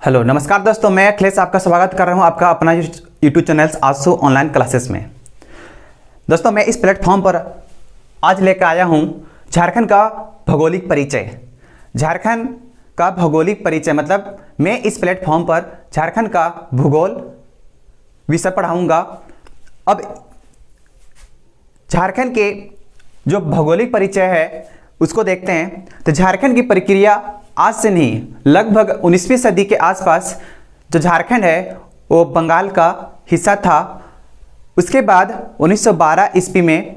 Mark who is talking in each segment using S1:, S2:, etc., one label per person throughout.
S1: Hello नमस्कार दोस्तों, मैं अखिलेश आपका स्वागत कर रहा हूं आपका अपना यूट्यूब चैनल आसू ऑनलाइन क्लासेस में। दोस्तों मैं इस प्लेटफॉर्म पर आज लेकर आया हूं झारखंड का भौगोलिक परिचय। झारखंड का भौगोलिक परिचय मतलब मैं इस प्लेटफॉर्म पर झारखंड का भूगोल विषय पढ़ाऊंगा। अब झारखंड के जो भौगोलिक परिचय है उसको देखते हैं। तो झारखंड की प्रक्रिया आज से नहीं, लगभग 19वीं सदी के आसपास जो झारखंड है वो बंगाल का हिस्सा था। उसके बाद 1912 ईस्वी में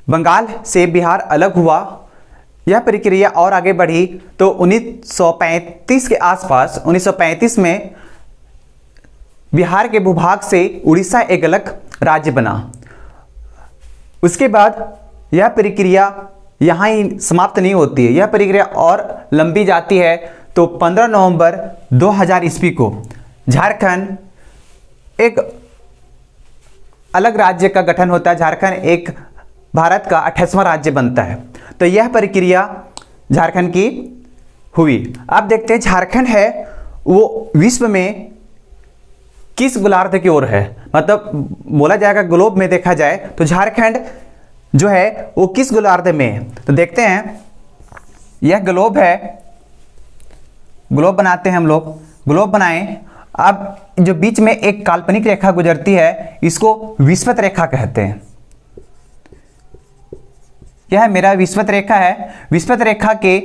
S1: बंगाल से बिहार अलग हुआ। यह प्रक्रिया और आगे बढ़ी तो 1935 के आसपास 1935 में बिहार के भूभाग से उड़ीसा एक अलग राज्य बना। उसके बाद यह प्रक्रिया यहाँ ही समाप्त नहीं होती है, यह प्रक्रिया और लंबी जाती है। तो 15 नवंबर 2000 ईस्वी को झारखंड एक अलग राज्य का गठन होता है। झारखंड एक भारत का 28वां राज्य बनता है। तो यह प्रक्रिया झारखंड की हुई। अब देखते हैं झारखंड है वो विश्व में किस गोलार्ध की ओर है, मतलब बोला जाएगा ग्लोब में देखा जाए तो झारखंड जो है वो किस गोलार्ध में है। तो देखते हैं, यह ग्लोब है, ग्लोब बनाते हैं हम लोग, ग्लोब बनाएं। अब जो बीच में एक काल्पनिक रेखा गुजरती है इसको विषुवत रेखा कहते हैं। यह मेरा विषुवत रेखा है। विषुवत रेखा के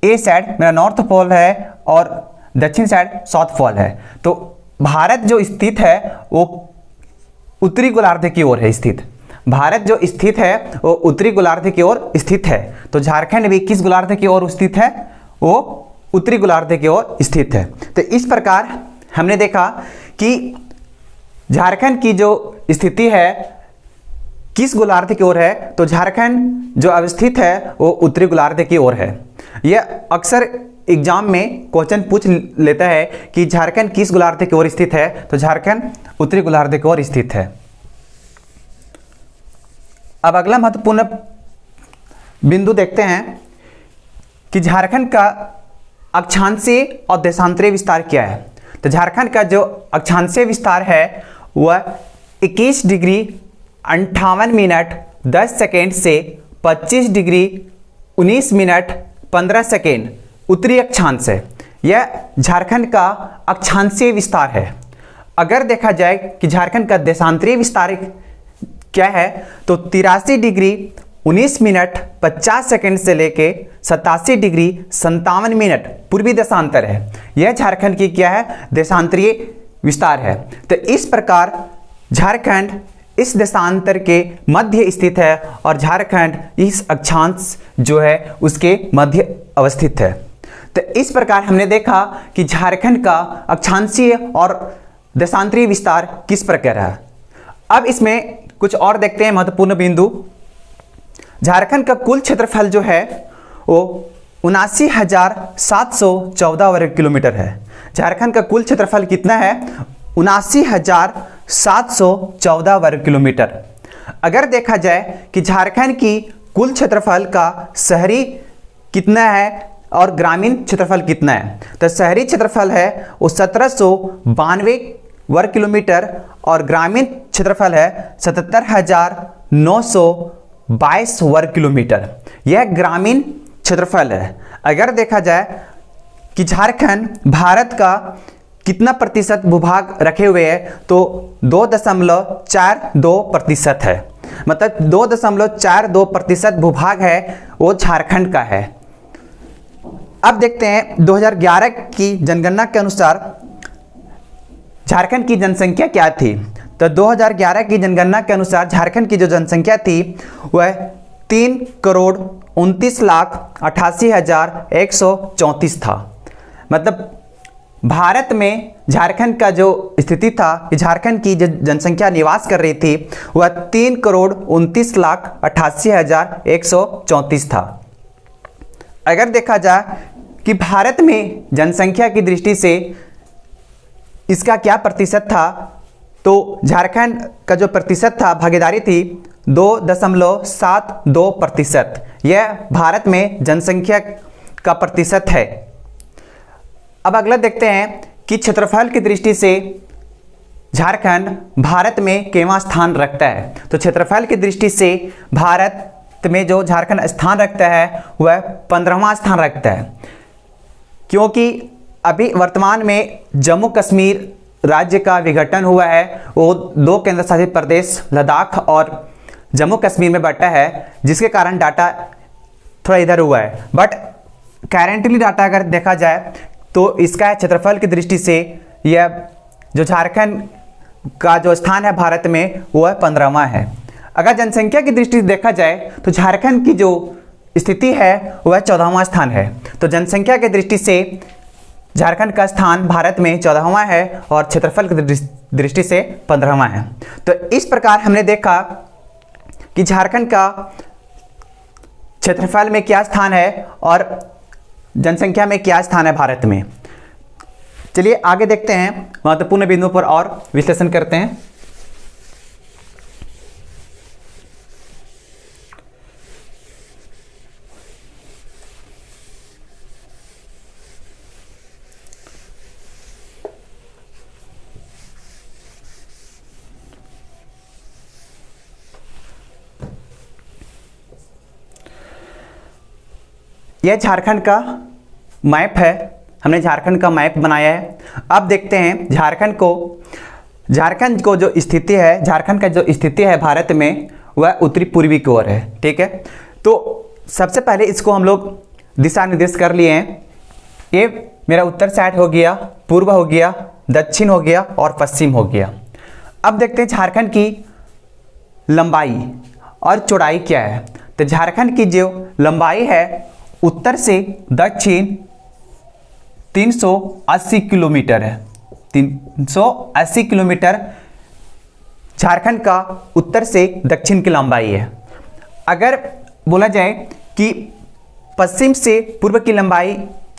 S1: ए साइड मेरा नॉर्थ पोल है और दक्षिण साइड साउथ पोल है। तो भारत जो स्थित है वो उत्तरी गोलार्ध की ओर है स्थित। भारत जो स्थित है वो उत्तरी गोलार्ध की ओर स्थित है। तो झारखंड भी किस गोलार्ध की ओर स्थित है? वो उत्तरी गोलार्ध की ओर स्थित है। तो इस प्रकार हमने देखा कि झारखंड की जो स्थिति है किस गोलार्ध की ओर है। तो झारखंड जो अवस्थित है वो उत्तरी गोलार्ध की ओर है। यह अक्सर एग्जाम में क्वेश्चन पूछ लेता है कि झारखंड किस गोलार्ध की ओर स्थित है। तो झारखंड उत्तरी गोलार्ध की ओर स्थित है। अब अगला महत्वपूर्ण बिंदु देखते हैं कि झारखंड का अक्षांशीय और देशांतरीय विस्तार क्या है। तो झारखंड का जो अक्षांशीय विस्तार है वह 21 डिग्री 58 मिनट 10 सेकेंड से 25 डिग्री 19 मिनट 15 सेकेंड उत्तरी अक्षांश है। यह झारखंड का अक्षांशीय विस्तार है। अगर देखा जाए कि झारखंड का देशांतरीय विस्तार क्या है तो 83 डिग्री 19 मिनट 50 सेकेंड से लेके 87 डिग्री 57 मिनट पूर्वी देशांतर है। यह झारखंड की क्या है? देशांतरीय विस्तार है। तो इस प्रकार झारखंड इस देशांतर के मध्य स्थित है और झारखंड इस अक्षांश जो है उसके मध्य अवस्थित है। तो इस प्रकार हमने देखा कि झारखंड का अक्षांशीय और देशांतरीय विस्तार किस प्रकार है। अब इसमें कुछ और देखते हैं महत्वपूर्ण बिंदु। झारखंड का कुल क्षेत्रफल जो है वो 79,714 वर्ग किलोमीटर है। झारखंड का कुल क्षेत्रफल कितना है? 79,714 वर्ग किलोमीटर। अगर देखा जाए कि झारखंड की कुल क्षेत्रफल का शहरी कितना है और ग्रामीण क्षेत्रफल कितना है, तो शहरी क्षेत्रफल है वो 1792 वर्ग किलोमीटर और ग्रामीण क्षेत्रफल है 77,922 वर्ग किलोमीटर। यह ग्रामीण क्षेत्रफल है। अगर देखा जाए कि झारखंड भारत का कितना प्रतिशत भूभाग रखे हुए है तो 2.42% है। मतलब 2.42% भूभाग है वो झारखंड का है। अब देखते हैं 2011 की जनगणना के अनुसार झारखंड की जनसंख्या क्या थी। तो 2011 की जनगणना के अनुसार झारखंड की जो जनसंख्या थी वह 3,29,88,134 था। मतलब भारत में झारखंड का जो स्थिति था, झारखंड की जो जनसंख्या निवास कर रही थी वह 3,29,88,134 था। अगर देखा जाए कि भारत में जनसंख्या की दृष्टि से इसका क्या प्रतिशत था तो झारखंड का जो प्रतिशत था भागीदारी थी 2.72%। यह भारत में जनसंख्या का प्रतिशत है। अब अगला देखते हैं कि क्षेत्रफल की दृष्टि से झारखंड भारत में केवां स्थान रखता है। तो क्षेत्रफल की दृष्टि से भारत में जो झारखंड स्थान रखता है वह 15वां स्थान रखता है, क्योंकि अभी वर्तमान में जम्मू कश्मीर राज्य का विघटन हुआ है। वो 2 केंद्र शासित प्रदेश लद्दाख और जम्मू कश्मीर में बटा है, जिसके कारण डाटा थोड़ा इधर हुआ है। बट करेंटली डाटा अगर देखा जाए तो इसका क्षेत्रफल की दृष्टि से यह जो झारखंड का जो स्थान है भारत में वह 15वां है। अगर जनसंख्या की दृष्टि से देखा जाए तो झारखंड की जो स्थिति है वह 14वां स्थान है। तो जनसंख्या की दृष्टि से झारखंड का स्थान भारत में 14वां है और क्षेत्रफल की दृष्टि से 15वां है। तो इस प्रकार हमने देखा कि झारखंड का क्षेत्रफल में क्या स्थान है और जनसंख्या में क्या स्थान है भारत में। चलिए आगे देखते हैं, महत्वपूर्ण बिंदुओं पर और विश्लेषण करते हैं। यह झारखंड का मैप है, हमने झारखंड का मैप बनाया है। अब देखते हैं झारखंड को जो स्थिति है, झारखंड का जो स्थिति है भारत में वह उत्तरी पूर्वी की ओर है। ठीक है, तो सबसे पहले इसको हम लोग दिशा निर्देश कर लिए हैं। ये मेरा उत्तर साइड हो गया, पूर्व हो गया, दक्षिण हो गया और पश्चिम हो गया। अब देखते हैं झारखंड की लंबाई और चौड़ाई क्या है। तो झारखंड की जो लंबाई है उत्तर से दक्षिण 380 किलोमीटर है। 380 किलोमीटर झारखंड का उत्तर से दक्षिण की लंबाई है। अगर बोला जाए कि पश्चिम से पूर्व की लंबाई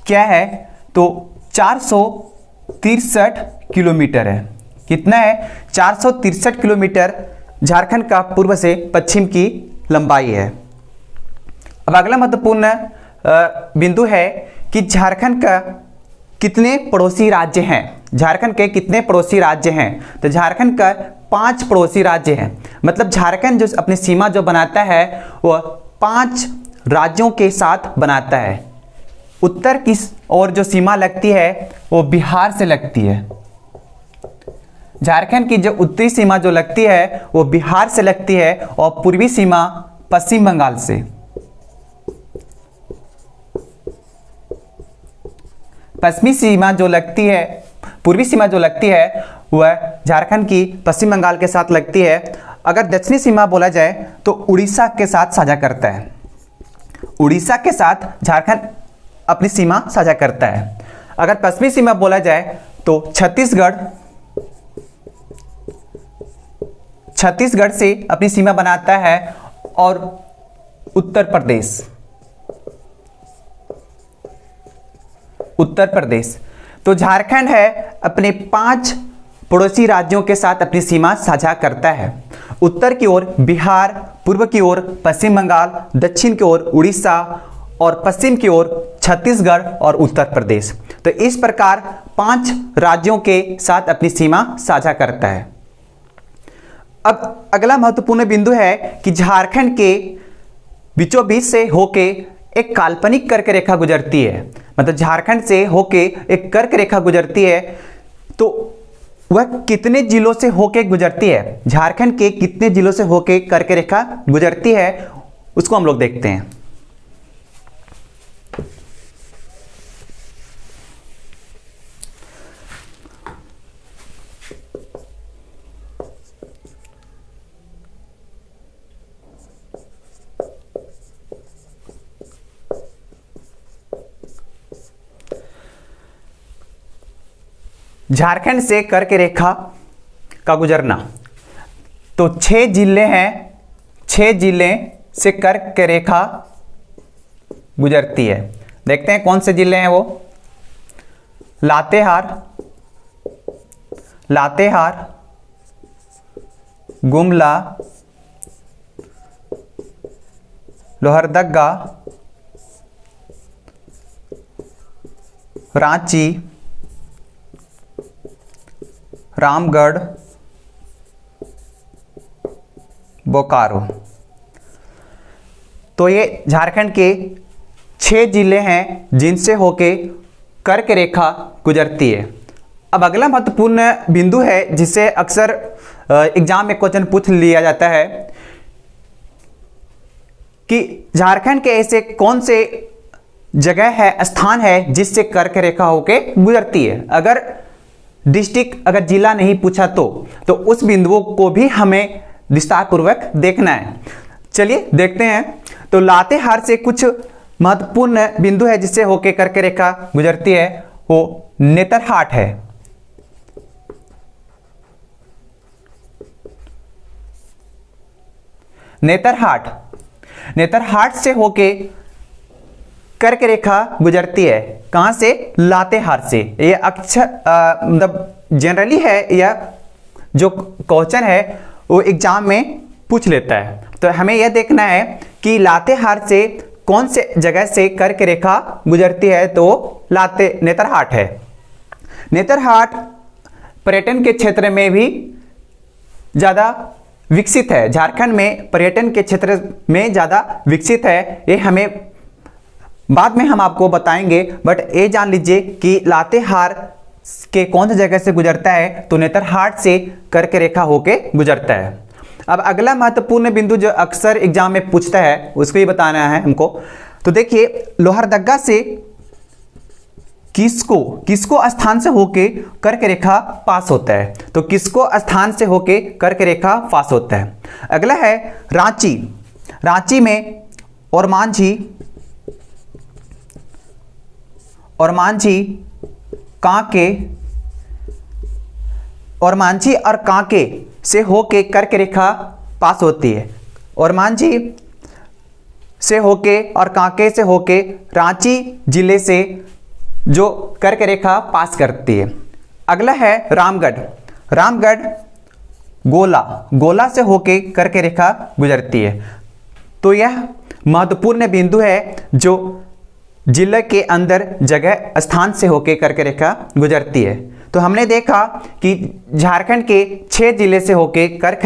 S1: क्या है तो 463 किलोमीटर है। कितना है? 463 किलोमीटर झारखंड का पूर्व से पश्चिम की लंबाई है। अब अगला महत्वपूर्ण बिंदु है कि झारखंड का कितने पड़ोसी राज्य हैं। झारखंड के कितने पड़ोसी राज्य हैं? तो झारखंड का 5 पड़ोसी राज्य हैं। मतलब झारखंड जो अपनी सीमा जो बनाता है वह 5 राज्यों के साथ बनाता है। उत्तर की ओर जो सीमा लगती है वो बिहार से लगती है। झारखंड की जो उत्तरी सीमा जो लगती है वो बिहार से लगती है और पूर्वी सीमा पश्चिम बंगाल से। पश्चिमी सीमा जो लगती है, पूर्वी सीमा जो लगती है वह झारखंड की पश्चिम बंगाल के साथ लगती है। अगर दक्षिणी सीमा बोला जाए तो उड़ीसा के साथ साझा करता है। उड़ीसा के साथ झारखंड अपनी सीमा साझा करता है। अगर पश्चिमी सीमा बोला जाए तो छत्तीसगढ़ से अपनी सीमा बनाता है और उत्तर प्रदेश। तो झारखंड है अपने 5 पड़ोसी राज्यों के साथ अपनी सीमा साझा करता है। उत्तर की ओर बिहार, पूर्व की ओर पश्चिम बंगाल, दक्षिण की ओर उड़ीसा और पश्चिम की ओर छत्तीसगढ़ और उत्तर प्रदेश। तो इस प्रकार 5 राज्यों के साथ अपनी सीमा साझा करता है। अब अगला महत्वपूर्ण बिंदु है कि झारखंड के बीचों बीच से होके एक काल्पनिक कर्क रेखा गुजरती है। मतलब झारखंड से होके एक कर्क रेखा गुजरती है, तो वह कितने जिलों से होके गुजरती है? झारखंड के कितने जिलों से होके कर्क रेखा गुजरती है उसको हम लोग देखते हैं। झारखंड से कर्क रेखा का गुजरना, तो 6 जिले हैं, 6 जिले से कर्क रेखा गुजरती है। देखते हैं कौन से जिले हैं वो। लातेहार, गुमला, लोहरदगा, रांची, रामगढ़, बोकारो। तो ये झारखंड के 6 जिले हैं जिनसे होके कर्क रेखा गुजरती है। अब अगला महत्वपूर्ण बिंदु है जिसे अक्सर एग्जाम में क्वेश्चन पूछ लिया जाता है कि झारखंड के ऐसे कौन से जगह है, स्थान है जिससे कर्क रेखा होके गुजरती है। अगर डिस्ट्रिक्ट, अगर जिला नहीं पूछा तो उस बिंदुओं को भी हमें विस्तार पूर्वक देखना है। चलिए देखते हैं। तो लातेहार से कुछ महत्वपूर्ण बिंदु है जिससे होके कर्क रेखा गुजरती है, वो नेतरहाट है। नेतरहाट से होके कर्क रेखा गुजरती है। कहां से? लातेहार से। ये अक्सर मतलब जनरली है, यह जो क्वेश्चन है वो एग्जाम में पूछ लेता है। तो हमें यह देखना है कि लातेहार से कौन से जगह से कर्क रेखा गुजरती है, तो नेतरहाट है। नेतरहाट पर्यटन के क्षेत्र में भी ज़्यादा विकसित है। झारखंड में पर्यटन के क्षेत्र में ज़्यादा विकसित है। ये हमें बाद में हम आपको बताएंगे, बट ये जान लीजिए कि लातेहार के कौन सी जगह से गुजरता है, तो नेतरहाट से कर्क रेखा होके गुजरता है। अब अगला महत्वपूर्ण बिंदु जो अक्सर एग्जाम में पूछता है उसको ही बताना है हमको। तो देखिए, लोहरदगा से किसको स्थान से होके कर्क रेखा पास होता है, तो किसको स्थान से होके कर्क रेखा पास होता है। अगला है रांची में ओरमांझी और कांके से होके कर्क रेखा पास होती है। ओरमांझी से होके और कांके से होके रांची जिले से जो कर्क रेखा पास करती है। अगला है रामगढ़ गोला से होके कर्क रेखा गुजरती है। तो यह महत्वपूर्ण बिंदु है जो जिले के अंदर जगह स्थान से होके कर्क रेखा गुजरती है। तो हमने देखा कि झारखंड के 6 जिले से होके कर्क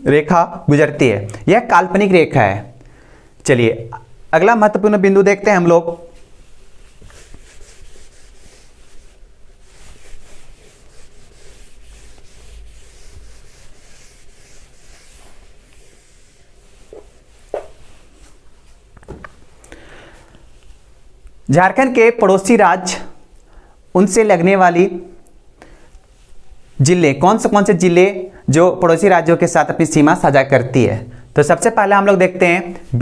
S1: रेखा गुजरती है। यह काल्पनिक रेखा है। चलिए अगला महत्वपूर्ण बिंदु देखते हैं हम लोग। झारखंड के पड़ोसी राज्य, उनसे लगने वाली जिले, कौन से जिले जो पड़ोसी राज्यों के साथ अपनी सीमा साझा करती है। तो सबसे पहले हम लोग देखते हैं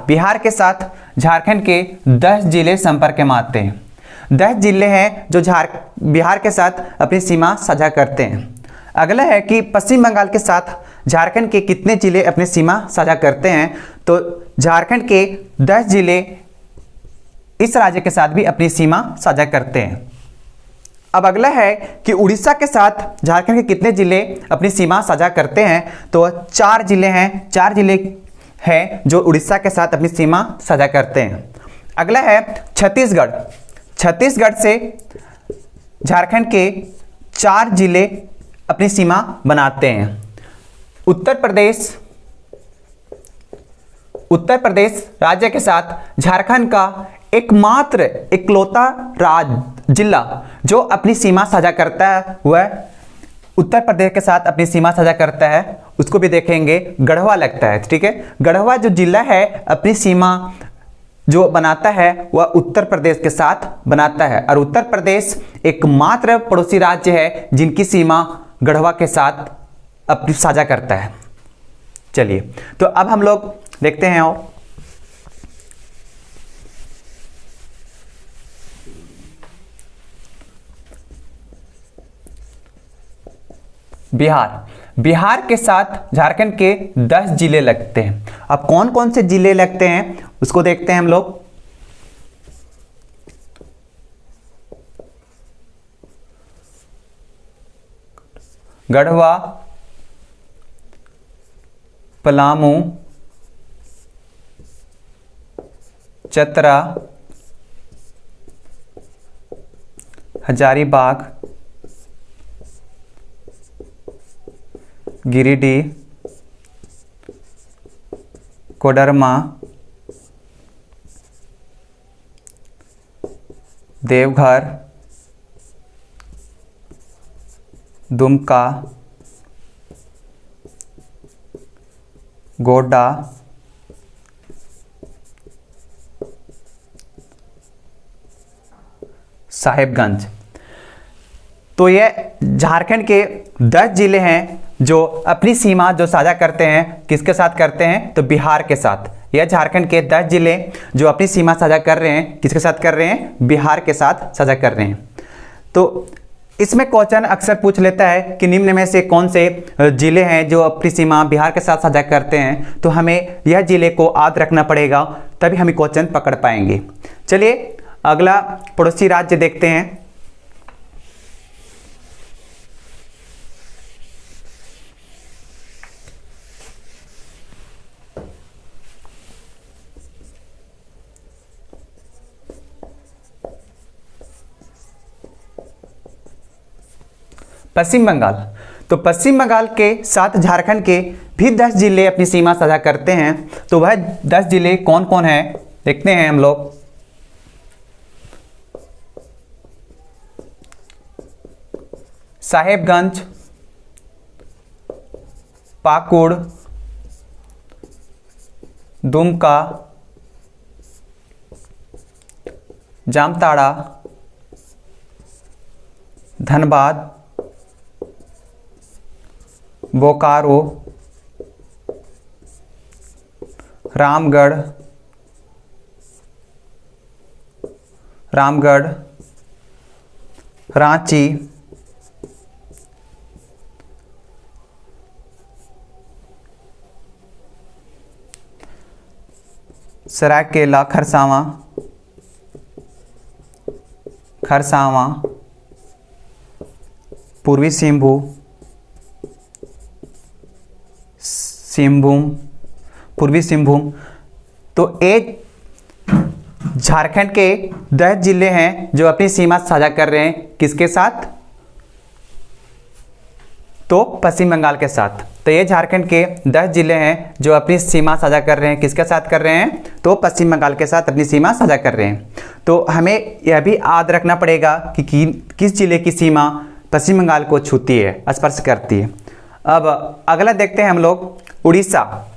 S1: बिहार के साथ झारखंड के 10 जिले संपर्क में आते हैं। 10 जिले हैं जो बिहार के साथ अपनी सीमा साझा करते हैं। अगला है कि पश्चिम बंगाल के साथ झारखंड के कितने जिले अपनी सीमा साझा करते हैं, तो झारखंड के 10 जिले इस राज्य के साथ भी अपनी सीमा साझा करते हैं। अब अगला है कि उड़ीसा के साथ झारखंड के कितने जिले अपनी सीमा साझा करते हैं, तो 4 जिले हैं। 4 जिले हैं जो उड़ीसा के साथ अपनी सीमा साझा करते हैं। अगला है छत्तीसगढ़ से झारखंड के 4 जिले अपनी सीमा बनाते हैं। उत्तर प्रदेश राज्य के साथ झारखंड का एकमात्र इकलौता जिला जो अपनी सीमा साझा करता है वह उत्तर प्रदेश के साथ अपनी सीमा साझा करता है, उसको भी देखेंगे। गढ़वा लगता है, ठीक है। गढ़वा जो जिला है अपनी सीमा जो बनाता है वह उत्तर प्रदेश के साथ बनाता है, और उत्तर प्रदेश एकमात्र पड़ोसी राज्य है जिनकी सीमा गढ़वा के साथ अपनी साझा करता है। चलिए तो अब हम लोग देखते हैं और बिहार के साथ झारखंड के 10 जिले लगते हैं। अब कौन कौन से जिले लगते हैं उसको देखते हैं हम लोग। गढ़वा, पलामू, चतरा, हजारीबाग, गिरिडीह, कोडरमा, देवघर, दुमका, गोड्डा, साहिबगंज। तो ये झारखंड के 10 जिले हैं जो अपनी सीमा जो साझा करते हैं, किसके साथ करते हैं, तो बिहार के साथ। यह झारखंड के 10 जिले जो अपनी सीमा साझा कर रहे हैं, किसके साथ कर रहे हैं, बिहार के साथ साझा कर रहे हैं। तो इसमें क्वेश्चन अक्सर पूछ लेता है कि निम्न में से कौन से जिले हैं जो अपनी सीमा बिहार के साथ साझा करते हैं। तो हमें यह जिले को याद रखना पड़ेगा, तभी हम क्वेश्चन पकड़ पाएंगे। चलिए अगला पड़ोसी राज्य देखते हैं। पश्चिम बंगाल। तो पश्चिम बंगाल के साथ झारखंड के भी 10 जिले अपनी सीमा साझा करते हैं। तो वह 10 जिले कौन कौन हैं देखते हैं हम लोग। साहेबगंज, पाकुड़, दुमका, जामताड़ा, धनबाद, बोकारो, रामगढ़, रांची, सरायकेला, खरसावां, पूर्वी पूर्वी सिंहभूम। तो एक झारखंड के 10 जिले हैं जो अपनी सीमा साझा कर रहे हैं, किसके साथ, तो पश्चिम बंगाल के साथ। तो ये झारखंड के 10 जिले हैं जो अपनी सीमा साझा कर रहे हैं, किसके साथ कर रहे हैं, तो पश्चिम बंगाल के साथ अपनी सीमा साझा कर रहे हैं। तो हमें यह भी याद रखना पड़ेगा कि किस जिले की सीमा पश्चिम बंगाल को छूती है, स्पर्श करती है। अब अगला देखते हैं हम लोग, उड़ीसा।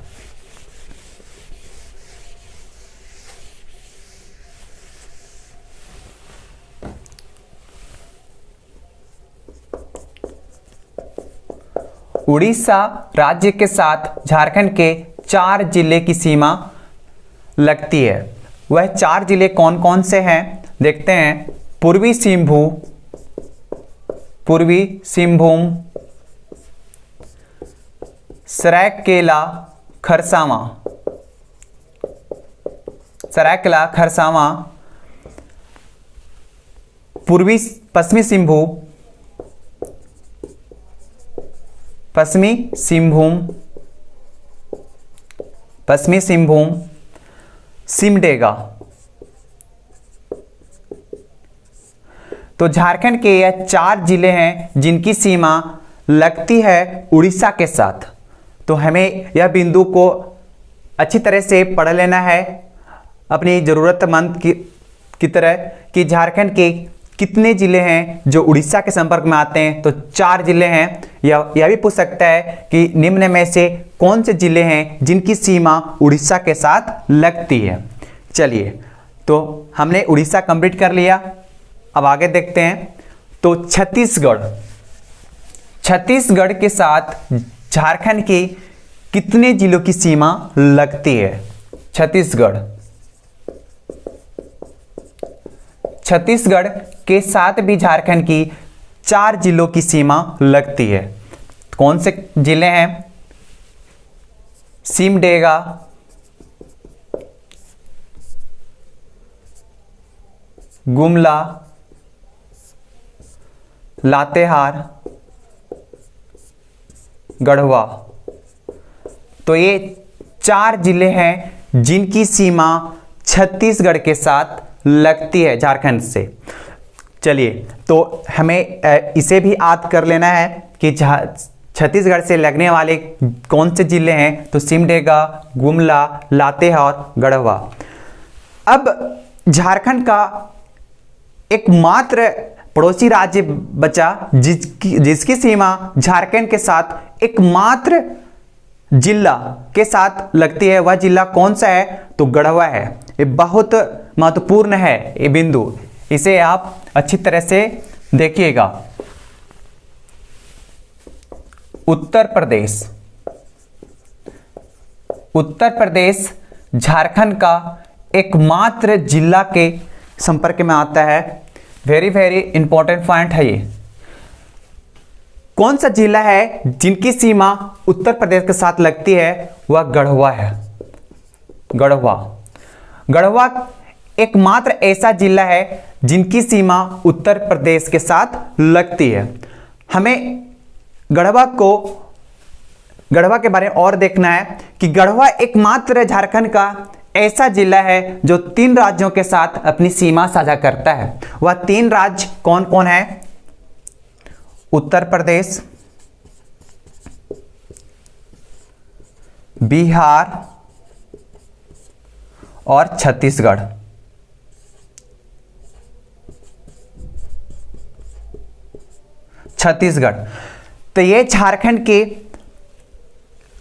S1: उड़ीसा राज्य के साथ झारखंड के 4 जिले की सीमा लगती है। वह 4 जिले कौन कौन से हैं देखते हैं। पूर्वी सिंहभूम, सरायकेला, खरसावां, पश्चिमी सिंहभूम, सिमडेगा। तो झारखंड के यह 4 जिले हैं जिनकी सीमा लगती है उड़ीसा के साथ। तो हमें यह बिंदु को अच्छी तरह से पढ़ लेना है अपनी ज़रूरतमंद की तरह कि झारखंड के कितने जिले हैं जो उड़ीसा के संपर्क में आते हैं। तो 4 जिले हैं। यह भी पूछ सकता है कि निम्न में से कौन से जिले हैं जिनकी सीमा उड़ीसा के साथ लगती है। चलिए, तो हमने उड़ीसा कंप्लीट कर लिया। अब आगे देखते हैं। तो छत्तीसगढ़ के साथ झारखंड के कितने जिलों की सीमा लगती है। छत्तीसगढ़ के साथ भी झारखंड की 4 जिलों की सीमा लगती है। कौन से जिले हैं। सिमडेगा, गुमला, लातेहार, गढ़वा। तो ये 4 जिले हैं जिनकी सीमा छत्तीसगढ़ के साथ लगती है झारखंड से। चलिए, तो हमें इसे भी याद कर लेना है कि छत्तीसगढ़ से लगने वाले कौन से जिले हैं? तो सिमडेगा, गुमला, लातेहार, गढ़वा। अब झारखंड का एकमात्र पड़ोसी राज्य बचा जिसकी सीमा झारखंड के साथ एकमात्र जिला के साथ लगती है, वह जिला कौन सा है? तो गढ़वा है। ये बहुत महत्वपूर्ण है ये बिंदु, इसे आप अच्छी तरह से देखिएगा। उत्तर प्रदेश, उत्तर प्रदेश झारखंड का एकमात्र जिला के संपर्क में आता है। वेरी वेरी इंपॉर्टेंट पॉइंट है ये। कौन सा जिला है जिनकी सीमा उत्तर प्रदेश के साथ लगती है? वह गढ़वा है। गढ़वा, गढ़वा एकमात्र ऐसा जिला है जिनकी सीमा उत्तर प्रदेश के साथ लगती है। हमें गढ़वा के बारे में और देखना है कि गढ़वा एकमात्र झारखंड का ऐसा जिला है जो 3 राज्यों के साथ अपनी सीमा साझा करता है। वह 3 राज्य कौन कौन है? उत्तर प्रदेश, बिहार और छत्तीसगढ़। छत्तीसगढ़, तो ये झारखंड के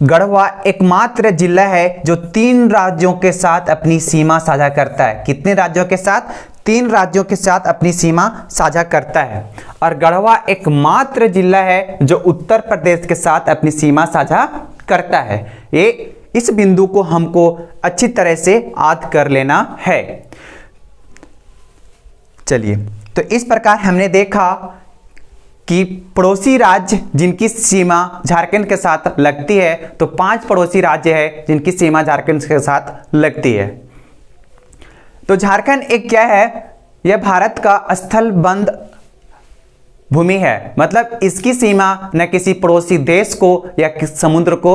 S1: गढ़वा एकमात्र जिला है जो 3 राज्यों के साथ अपनी सीमा साझा करता है। कितने राज्यों के साथ? 3 राज्यों के साथ अपनी सीमा साझा करता है। और गढ़वा एकमात्र जिला है जो उत्तर प्रदेश के साथ अपनी सीमा साझा करता है। ये इस बिंदु को हमको अच्छी तरह से याद कर लेना है। चलिए, तो इस प्रकार हमने देखा कि पड़ोसी राज्य जिनकी सीमा झारखंड के साथ लगती है, तो 5 पड़ोसी राज्य है जिनकी सीमा झारखंड के साथ लगती है। तो झारखंड एक क्या है? यह भारत का स्थलबंध भूमि है, मतलब इसकी सीमा न किसी पड़ोसी देश को या समुद्र को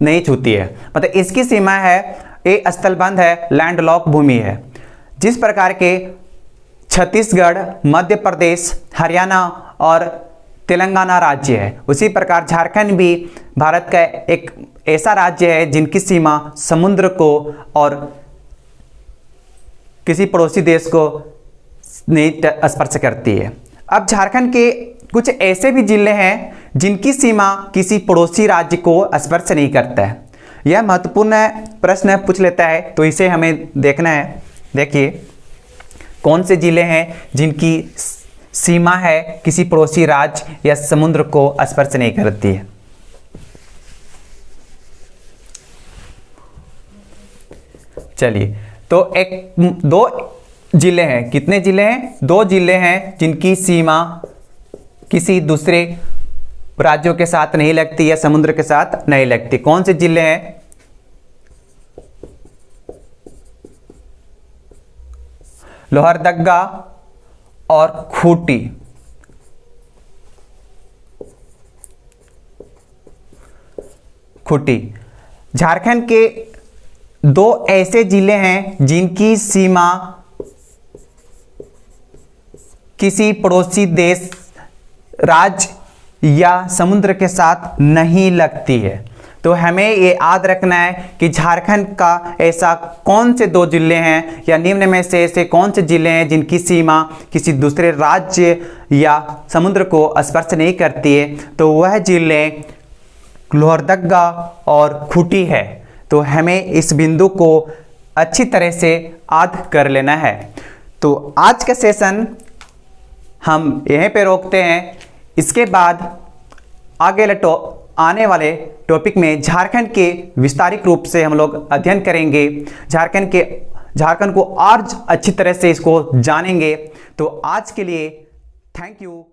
S1: नहीं छूती है। मतलब इसकी सीमा है, ये स्थलबंध है, लैंडलॉक भूमि है। जिस प्रकार के छत्तीसगढ़, मध्य प्रदेश, हरियाणा और तेलंगाना राज्य है, उसी प्रकार झारखंड भी भारत का एक ऐसा राज्य है जिनकी सीमा समुद्र को और किसी पड़ोसी देश को नहीं स्पर्श करती है। अब झारखंड के कुछ ऐसे भी जिले हैं जिनकी सीमा किसी पड़ोसी राज्य को स्पर्श नहीं करता है। यह महत्वपूर्ण प्रश्न पूछ लेता है, तो इसे हमें देखना है। देखिए, कौन से जिले हैं जिनकी सीमा है किसी पड़ोसी राज्य या समुद्र को स्पर्श नहीं करती है। चलिए, तो 2 जिले हैं। कितने जिले हैं? 2 जिले हैं जिनकी सीमा किसी दूसरे राज्यों के साथ नहीं लगती या समुद्र के साथ नहीं लगती। कौन से जिले हैं? लोहरदगा और खूंटी। खूंटी झारखंड के 2 ऐसे जिले हैं जिनकी सीमा किसी पड़ोसी देश, राज्य या समुद्र के साथ नहीं लगती है। तो हमें ये याद रखना है कि झारखंड का ऐसा कौन से 2 जिले हैं या निम्न में से ऐसे कौन से जिले हैं जिनकी सीमा किसी दूसरे राज्य या समुद्र को स्पर्श नहीं करती है। तो वह जिले लोहरदगा और खूंटी है। तो हमें इस बिंदु को अच्छी तरह से याद कर लेना है। तो आज का सेशन हम यहीं पे रोकते हैं। इसके बाद आने वाले टॉपिक में झारखंड के विस्तारित रूप से हम लोग अध्ययन करेंगे। झारखंड को और अच्छी तरह से इसको जानेंगे। तो आज के लिए थैंक यू।